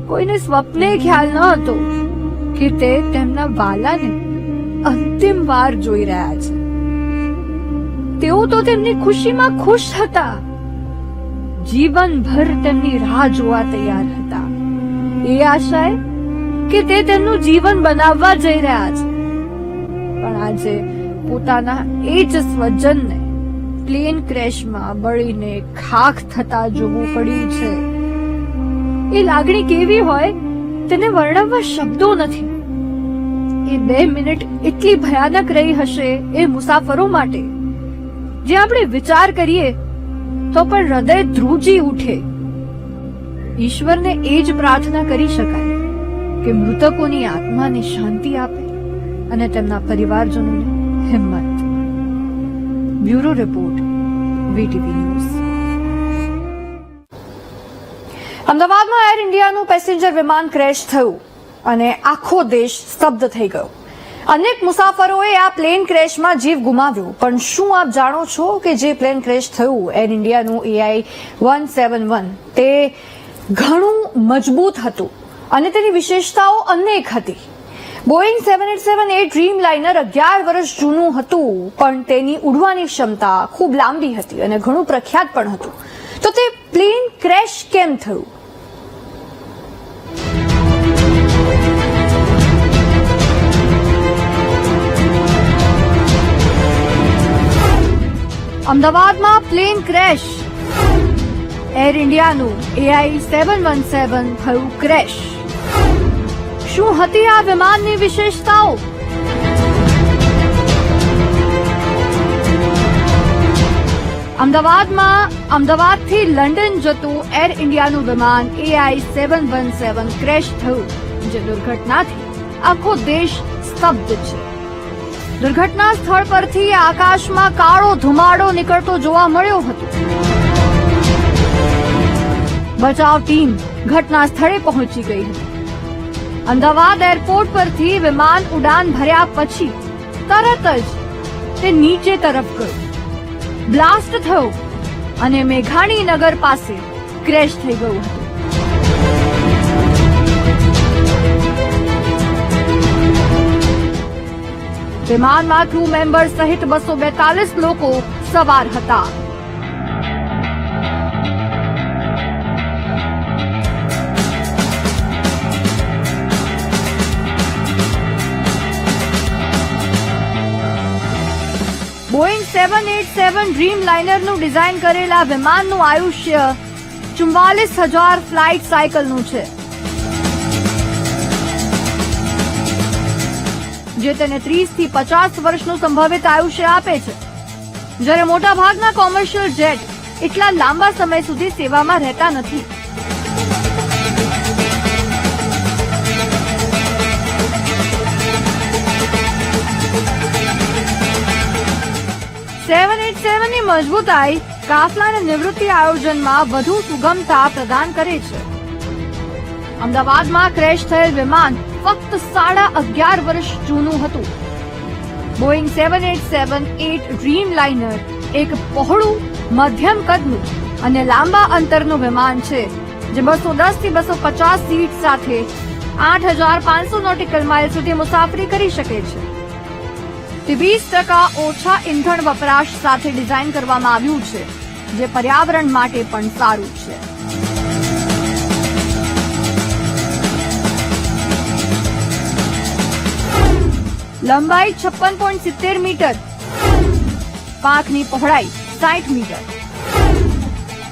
કોઈને સ્વપ્ને ખ્યાલ ન હતો કે તે તેમના વાલાને અંતિમ વાર જોઈ રહ્યા છે. તેઓ તો તેમની ખુશીમાં ખુશ હતા, જીવનભર તેમની રાહ જોવા તૈયાર હતા, એ આશાએ કે તે તેમનું જીવન બનાવવા જઈ રહ્યા છે. પણ આજે પોતાના એ જ સ્વજનને પ્લેન ક્રેશમાં બળીને ખાખ થતા જોવું પડ્યું છે. એ લાગણી કેવી હોય તેને વર્ણવવા શબ્દો નથી. એ 2 મિનિટ એટલી ભયાનક રહી હશે એ મુસાફરો માટે, જે આપણે વિચાર કરીએ તો પણ હૃદય ધ્રુજી ઉઠે. ઈશ્વરને એ જ પ્રાર્થના કરી શકાય કે મૃતકોની આત્માને શાંતિ આપે અને તેમના પરિવારજનોને હિંમત. Bureau report, VTV news. અમદાવાદમાં એર ઇન્ડિયાનું પેસેન્જર વિમાન ક્રેશ થયું અને આખો દેશ સ્તબ્ધ થઈ ગયો. અનેક મુસાફરોએ આ પ્લેન ક્રેશમાં જીવ ગુમાવ્યો. પણ શું આપ જાણો છો કે જે પ્લેન ક્રેશ થયું એર ઇન્ડિયાનું AI-171 તે ઘણું મજબૂત હતું અને તેની વિશેષતાઓ અનેક હતી. બોઈંગ 787 ડ્રીમ લાઇનર 11 વર્ષ જૂનું હતું, પણ તેની ઉડવાની ક્ષમતા ખૂબ લાંબી હતી અને ઘણું પ્રખ્યાત પણ હતું. તો તે પ્લેન ક્રેશ કેમ થયું? અમદાવાદમાં પ્લેન ક્રેશ. એર ઇન્ડિયાનું AI-717 થયું ક્રેશ. શું હતી આ વિમાનની વિશેષતાઓ? અમદાવાદથી લંડન જતું એર ઇન્ડિયાનું વિમાન AI-717 ક્રેશ થયું, જે દુર્ઘટનાથી આખો દેશ સ્તબ્ધ છે. દુર્ઘટના સ્થળ પરથી આકાશમાં કાળો ધુમાડો નીકળતો જોવા મળ્યો હતો. બચાવ ટીમ ઘટના સ્થળે પહોંચી ગઈ હતી. અમદાવાદ એરપોર્ટ પરથી વિમાન ઉડાન ભર્યા પછી તરત જ તે નીચે તરફ ગયું, બ્લાસ્ટ થયો અને મેઘાણીનગર પાસે ક્રેશ થઈ ગયું હતું. વિમાનમાં ક્રૂ મેમ્બર સહિત 242 લોકો સવાર હતા. બોઈંગ 787 ડ્રીમ લાઇનરનું ડિઝાઇન કરેલા વિમાનનું આયુષ્ય 44,000 ફ્લાઇટ સાયકલનું છે, જે તેને 30 થી 50 વર્ષનું સંભવિત આયુષ્ય આપે છે. જ્યારે મોટાભાગના કોમર્શિયલ જેટ એટલા લાંબા સમય સુધી સેવામાં રહેતા નથી. ની મજબૂતાઈ કાફલા અને નિવૃત્તિ આયોજનમાં વધુ સુગમતા પ્રદાન કરે છે. અમદાવાદમાં ક્રેશ થયેલ વિમાન ફક્ત 11.5 વર્ષ જૂનું હતું. બોઈંગ 787 ડ્રીમ લાઇનર એક પહોળું, મધ્યમ કદનું અને લાંબા અંતરનું વિમાન છે, જે 210 થી 250 સીટ સાથે 8,500 નોટિકલ માઇલ સુધી મુસાફરી કરી શકે છે. તે 20% ઓછા ઇંધણ વપરાશ સાથે ડિઝાઇન કરવામાં આવ્યું છે, જે પર્યાવરણ માટે પણ સારું છે. લંબાઈ 56.70 મીટર, પાંખની પહોળાઈ 60 મીટર,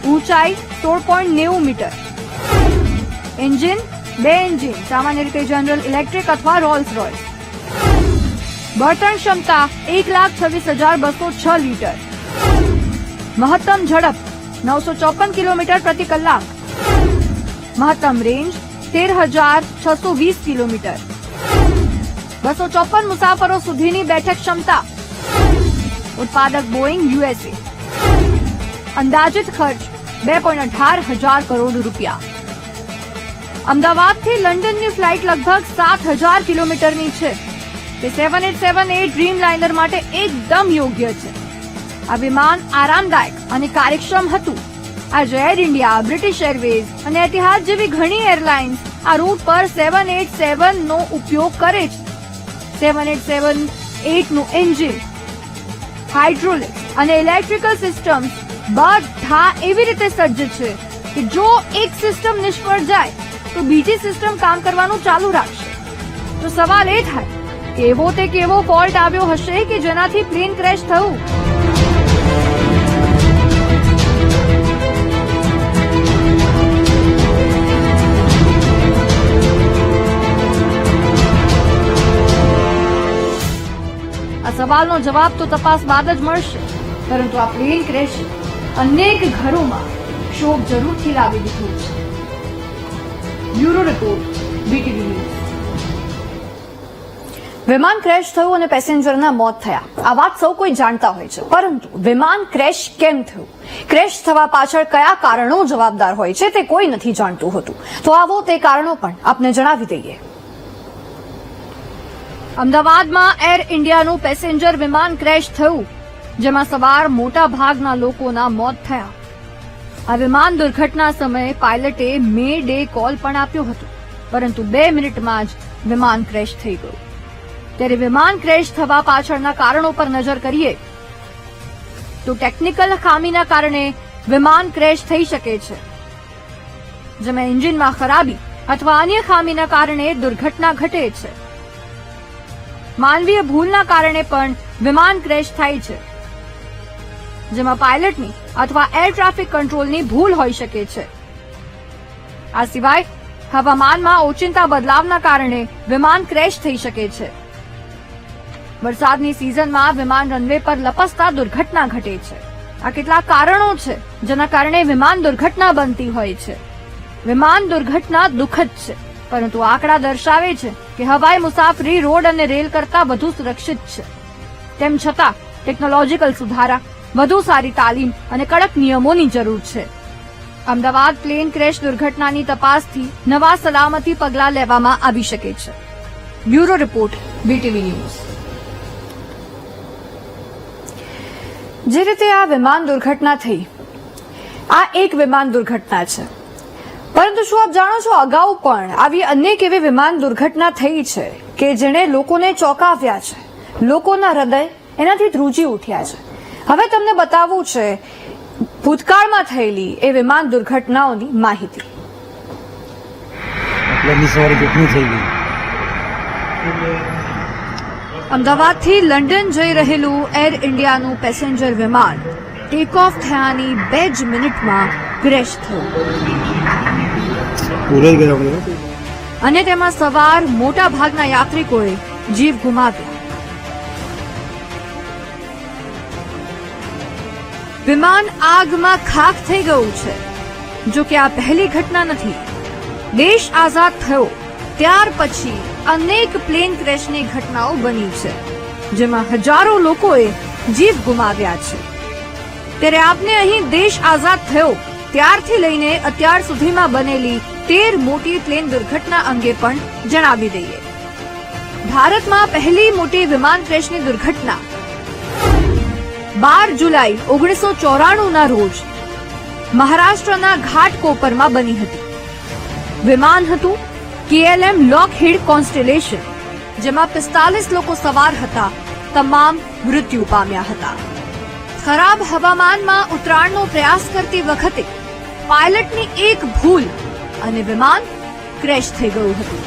ઊંચાઈ 16.90 મીટર. એન્જિન 2 એન્જિન, સામાન્ય રીતે જનરલ ઇલેક્ટ્રિક અથવા રોલ્સ રોયસ. બળતણ ક્ષમતા 1,26,206 લીટર. મહત્તમ ઝડપ 954 કિલોમીટર પ્રતિ કલાક. મહત્તમ રેન્જ 13,620 કિલોમીટર. 254 મુસાફરો સુધીની બેઠક ક્ષમતા. ઉત્પાદક બોઈંગ USA. અંદાજિત ખર્ચ 2.18 કરોડ રૂપિયા. અમદાવાદથી લંડનની ફ્લાઇટ લગભગ 7,000 કિલોમીટરની છે. તે 787 ડ્રીમ લાઇનર માટે એકદમ યોગ્ય છે. આ વિમાન આરામદાયક અને કાર્યક્ષમ હતું. આજે એર ઇન્ડિયા, બ્રિટિશ એરવેઝ અને એતિહાદ જેવી ઘણી એરલાઇન્સ આ રૂટ પર 787 નો ઉપયોગ કરે છે. 787-8 નું એન્જિન, હાઇડ્રોલિક અને ઇલેક્ટ્રિકલ સિસ્ટમ્સ બધા એવી રીતે સજ્જ છે કે જો એક સિસ્ટમ નિષ્ફળ જાય તો બીજી સિસ્ટમ કામ કરવાનું ચાલુ રાખશે. તો સવાલ એ થાય કે એવો તે કેવો ફોલ્ટ આવ્યો હશે કે જેનાથી પ્લેન ક્રેશ થયું. આ સવાલનો જવાબ તો તપાસ બાદ જ મળશે, પરંતુ આ પ્લેન ક્રેશ અનેક ઘરોમાં શોક જરૂરથી લાવી દીધું છે. Bureau report, BTV news. વિમાન ક્રેશ થયું અને પેસેન્જરના મોત થયા, આ વાત સૌ કોઈ જાણતા હોય છે, પરંતુ વિમાન ક્રેશ કેમ થયું, ક્રેશ થવા પાછળ કયા કારણો જવાબદાર હોય છે તે કોઈ નથી જાણતું હોતું. તો આવો તે કારણો પણ આપને જણાવી દઈએ. અમદાવાદમાં એર ઇન્ડિયાનું પેસેન્જર વિમાન ક્રેશ થયું, જેમાં સવાર મોટા ભાગના લોકોના મોત થયા. આ વિમાન દુર્ઘટના સમયે પાયલટે મે ડે કોલ પણ આપ્યો હતો, પરંતુ 2 મિનિટમાં જ વિમાન ક્રેશ થઈ ગયું. ત્યારે વિમાન ક્રેશ થવા પાછળના કારણો પર નજર કરીએ તો ટેકનિકલ ખામીના કારણે વિમાન ક્રેશ થઈ શકે છે, જેમાં એન્જિનમાં ખરાબી અથવા અન્ય ખામીના કારણે દુર્ઘટના ઘટે છે. માનવીય ભૂલના કારણે પણ વિમાન ક્રેશ થાય છે, જેમાં પાયલટની અથવા એર ટ્રાફિક કંટ્રોલની ભૂલ હોઈ શકે છે. આ સિવાય હવામાનમાં ઓચિંતા બદલાવના કારણે વિમાન ક્રેશ થઈ શકે છે. વરસાદની સિઝનમાં વિમાન રનવે પર લપસતા દુર્ઘટના ઘટે છે. આ કેટલાક કારણો છે જેના કારણે વિમાન દુર્ઘટના બનતી હોય છે. વિમાન દુર્ઘટના દુઃખદ છે, પરંતુ આંકડા દર્શાવે છે કે હવાઈ મુસાફરી રોડ અને રેલ કરતાં વધુ સુરક્ષિત છે. તેમ છતાં ટેકનોલોજીકલ સુધારા, વધુ સારી તાલીમ અને કડક નિયમોની જરૂર છે. અમદાવાદ પ્લેન ક્રેશ દુર્ઘટનાની તપાસથી નવા સલામતી પગલાં લેવામાં આવી શકે છે. Bureau report, BTV news. જે રીતે આ વિમાન દુર્ઘટના થઈ, આ એક વિમાન દુર્ઘટના છે, પરંતુ શું આપ જાણો છો અગાઉ પણ આવી અનેક એવી વિમાન દુર્ઘટના થઈ છે કે જેણે લોકોને ચોંકાવ્યા છે, લોકોના હૃદય એનાથી ધ્રુજી ઉઠ્યા છે. હવે તમને બતાવવું છે ભૂતકાળમાં થયેલી એ વિમાન દુર્ઘટનાઓની માહિતી. અમદાવાદથી લંડન જઈ રહેલું એર ઇન્ડિયાનું પેસેન્જર વિમાન ટેક ઓફ થયાની 2 જ મિનિટમાં ક્રેશ થયું અને તેમાં સવાર મોટા ભાગના યાત્રિકોએ જીવ ગુમાવ્યા. વિમાન આગમાં ખાખ થઈ ગયું છે. જો કે આ પહેલી ઘટના નથી. દેશ આઝાદ થયો ત્યાર પછી અનેક પ્લેન ક્રેશની ઘટનાઓ બની છે, જેમાં હજારો લોકોએ જીવ ગુમાવ્યા છે. ત્યારે આપને અહીં દેશ આઝાદ થયો ત્યારથી લઈને અત્યાર સુધીમાં બનેલી 13 મોટી પ્લેન દુર્ઘટના અંગે પણ જણાવી દઈએ. ભારતમાં પહેલી મોટી વિમાન ક્રેશની દુર્ઘટના 12 જુલાઈ 1994ના રોજ મહારાષ્ટ્રના ઘાટકોપરમાં બની હતી. વિમાન હતું KLM લોકહીડ કોન્સ્ટેલેશન, જેમાં 45 લોકો સવાર હતા. તમામ મૃત્યુ પામ્યા હતા. ખરાબ હવામાનમાં ઉતરાણનો પ્રયાસ કરતી વખતે પાયલટની એક ભૂલ અને વિમાન ક્રેશ થઈ ગયું હતું.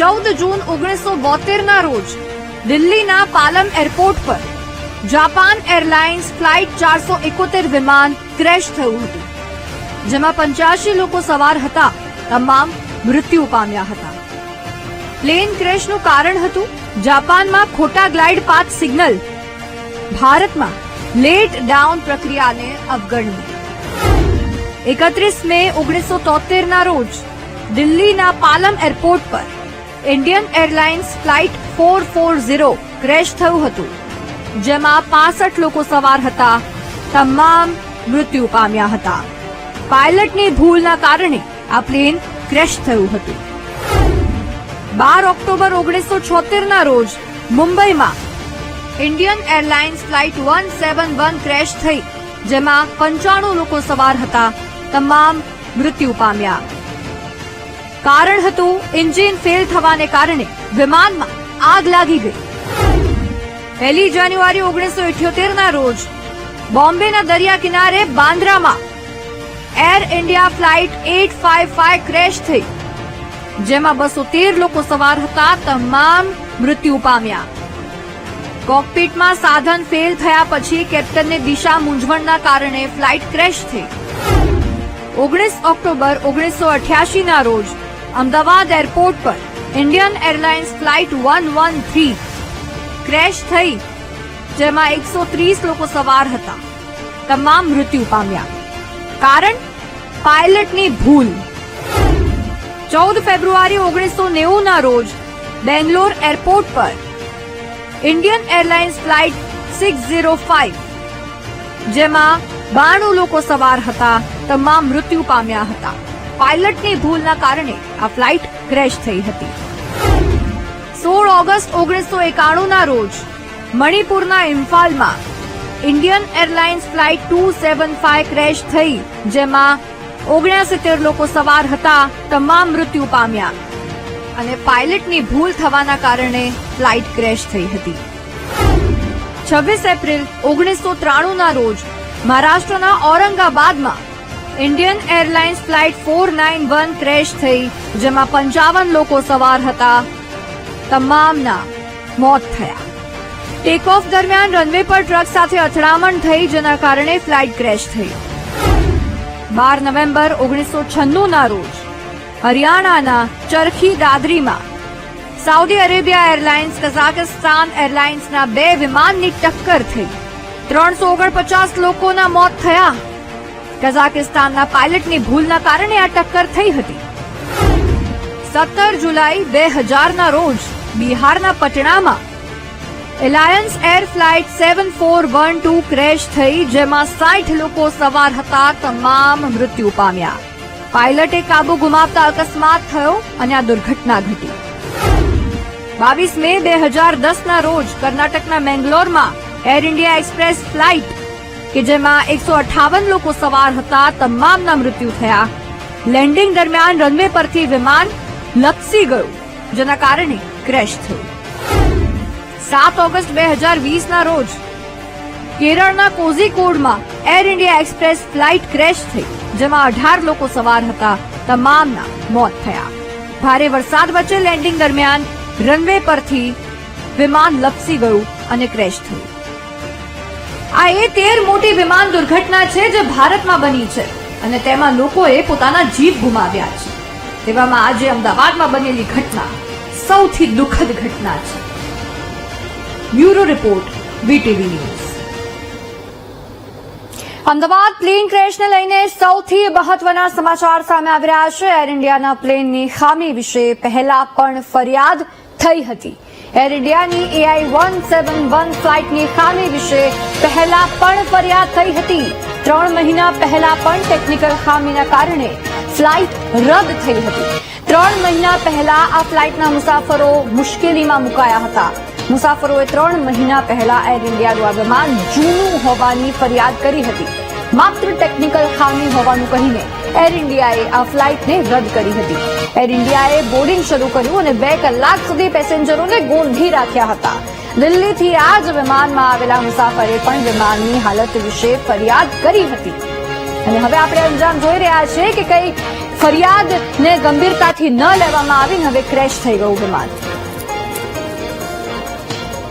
14 જૂન 1972ના રોજ દિલ્હીના પાલમ એરપોર્ટ પર જાપાન એરલાઇન્સ ફ્લાઇટ 471 વિમાન ક્રેશ થયું હતું, જેમાં 85 લોકો સવાર હતા. તમામ મૃત્યુ પામ્યા હતા. પ્લેન ક્રેશનું કારણ હતું જાપાનમાં ખોટા ગ્લાઇડ પાથ સિગ્નલ, ભારતમાં લેટ ડાઉન પ્રક્રિયાને અવગણવી. 31 મે 1973ના રોજ દિલ્હીના પાલમ એરપોર્ટ પર ઇન્ડિયન એરલાઇન્સ ફ્લાઇટ 440 ક્રેશ થયું હતું, જેમાં 65 લોકો સવાર હતા. તમામ મૃત્યુ પામ્યા હતા. પાયલટની ભૂલના કારણે આ પ્લેન ક્રેશ થયું હતું. 12 ઓક્ટોબર 1976ના રોજ મુંબઈમાં ઇન્ડિયન એરલાઇન્સ ફ્લાઇટ 171 ક્રેશ થઈ, જેમાં 95 લોકો સવાર હતા. તમામ મૃત્યુ પામ્યા. કારણ હતું એન્જિન ફેલ થવાને કારણે વિમાનમાં આગ લાગી ગઈ. 1 જાન્યુઆરી 1978ના રોજ બોમ્બેના દરિયા કિનારે બાંદ્રામાં એર ઇન્ડિયા ફ્લાઇટ 855 ક્રેશ થઈ, જેમાં 213 લોકો સવાર હતા, તમામ મૃત્યુ પામ્યા. કોકપીટમાં સાધન ફેલ થયા પછી કેપ્ટનને દિશા મૂંઝવણના કારણે ફ્લાઇટ ક્રેશ થઈ. 19 ઓક્ટોબર 1988 ના રોજ અમદાવાદ એરપોર્ટ પર ઇન્ડિયન એરલાઇન્સ ફ્લાઇટ 113 ક્રેશ થઈ, જેમાં 130 લોકો સવાર હતા, તમામ મૃત્યુ પામ્યા. કારણ પાયલટની ભૂલ. 14 ફેબ્રુઆરી 1990 ના રોજ બેંગ્લોર એરપોર્ટ પર ઇન્ડિયન એરલાઇન્સ ફ્લાઇટ 605, જેમાં 92 લોકો સવાર હતા, તમામ મૃત્યુ પામ્યા હતા. પાયલટની ભૂલના કારણે આ ફ્લાઇટ ક્રેશ થઈ હતી. 16 ઓગસ્ટ 1991 ના રોજ મણિપુરના ઇમ્ફાલમાં ઇન્ડિયન એરલાઇન્સ ફ્લાઇટ 275 ક્રેશ થઈ, જેમાં 69 લોકો સવાર હતા, તમામ મૃત્યુ પામ્યા અને પાયલટની ભૂલ થવાના કારણે ફ્લાઇટ ક્રેશ થઈ હતી. 26 એપ્રિલ 1993 ના રોજ મહારાષ્ટ્રના ઔરંગાબાદમાં ઇન્ડિયન એરલાઇન્સ ફ્લાઇટ 491 ક્રેશ થઈ, જેમાં 55 લોકો સવાર હતા, તમામના મોત થયા. ટેક ઓફ દરમિયાન રનવે પર ટ્રક સાથે અથડામણ થઈ, જેના કારણે ફ્લાઇટ ક્રેશ થઈ. 12 નવેમ્બર 1996 ના રોજ હરિયાણાના ચરખી દાદરીમાં સાઉદી અરેબિયા એરલાઇન્સ કઝાકિસ્તાન એરલાઇન્સના 2 વિમાનની ટક્કર થઈ, 349 લોકોના મોત થયા. કઝાકિસ્તાનના પાયલટની ભૂલના કારણે આ ટક્કર થઈ હતી. 17 જુલાઈ 2000 ના રોજ બિહારના પટણામાં એલાયન્સ એર ફ્લાઇટ 7412 ક્રેશ થઈ, જેમાં 60 લોકો સવાર હતા, તમામ મૃત્યુ પામ્યા. પાયલટે કાબુ ગુમાવતા અકસ્માત થયો અને આ દુર્ઘટના ઘટી. 22 મે 2010 ના રોજ કર્ણાટકના મેંગ્લોરમાં એર ઇન્ડિયા એક્સપ્રેસ ફ્લાઇટ કે જેમાં 158 લોકો સવાર હતા, તમામના મૃત્યુ થયા. લેન્ડિંગ દરમિયાન રનવે પરથી વિમાન લપસી ગયું, જેના કારણે ક્રેશ થયું. 7 ઓગસ્ટ 2020 ના રોજ કેરળના કોઝીકોડમાં Air India Express flight crash થઈ, જેમાં 18 લોકો સવાર હતા, તમામના મોત થયા. ભારે વરસાદ વચ્ચે લેન્ડિંગ દરમિયાન રનવે પરથી વિમાન લપસી ગયું અને ક્રેશ થયું. આ એ 13 મોટી વિમાન દુર્ઘટના છે જે ભારતમાં બની છે અને તેમાં લોકોએ પોતાના જીવ ગુમાવ્યા છે. તેવામાં આજે અમદાવાદમાં બનેલી ઘટના સૌથી દુઃખદ ઘટના છે. Bureau report, VTV news. Ahmedabad plane ક્રેશને લઈને સૌથી મહત્વના સમાચાર સામે આવી રહ્યા છે. એર ઇન્ડિયાના પ્લેનની ખામી વિશે પહેલા પણ ફરિયાદ થઈ હતી. એર ઇન્ડિયાની AI-171 ફ્લાઇટની ખામી વિશે પહેલા પણ ફરિયાદ થઈ હતી. 3 મહિના પહેલા પણ ટેકનિકલ ખામીના કારણે ફ્લાઇટ રદ થઈ હતી. 3 મહિના પહેલા આ ફ્લાઇટના મુસાફરો મુશ્કેલીમાં મુકાયા હતા. મુસાફરોએ 3 મહિના પહેલા એર ઇન્ડિયાનું આ વિમાન જૂનું હોવાની ફરિયાદ કરી હતી. માત્ર ટેકનિકલ ખામી હોવાનું કહીને એર ઇન્ડિયાએ આ ફ્લાઇટને રદ કરી હતી. એર ઇન્ડિયાએ બોર્ડિંગ શરૂ કર્યું અને 2 કલાક સુધી પેસેન્જરોને ગોંધી રાખ્યા હતા. દિલ્હીથી આ જ વિમાનમાં આવેલા મુસાફરે પણ વિમાનની હાલત વિશે ફરિયાદ કરી હતી. અને હવે આપણે અંજામ જોઈ રહ્યા છીએ કે કઈ ફરિયાદને ગંભીરતાથી ન લેવામાં આવીને હવે ક્રેશ થઈ ગયું વિમાન.